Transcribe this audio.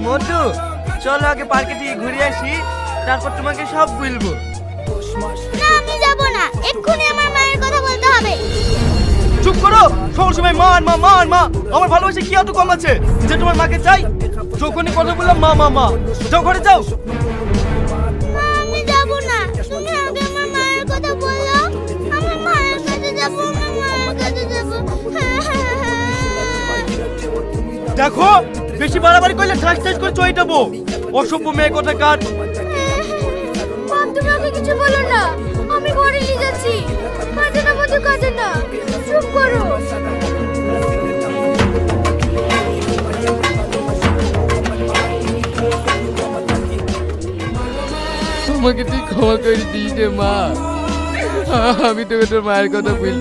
মধু, চলো আগে পার্কে থেকে ঘুরে আসি, তারপর তোমাকে সব বলবো। না আমি যাব না, এক্ষুনি আমার মায়ের কথা বলতে হবে। চুপ করো, সব সময় মা আর মা, মা আর মা। আমার ভালোবাসা কি এত কম আছে যে তোমার মাকে চাই? যখনই কথা বললাম মা মা মা। যাও ঘরে যাও। মা আমি যাব না, তুমি আগে আমার মায়ের কথা বলো। আমার মায়ের কাছে যাব, আমার মায়ের কাছে যাব। দেখো, বেশি বাড়াবাড়ি করলে ঠাস ঠাস করে চইটাবো। অসভ্য মেয়ে কথা কার। মা তুমি আমাকে কিছু বলো না, আমি ঘরে নিয়ে যাচ্ছি। কাজে না মধু, কাজে না, চুপ করো। আমাকে তুই ক্ষমা করে দিস রে মা। আমি তোকে তোর মায়ের কথা বল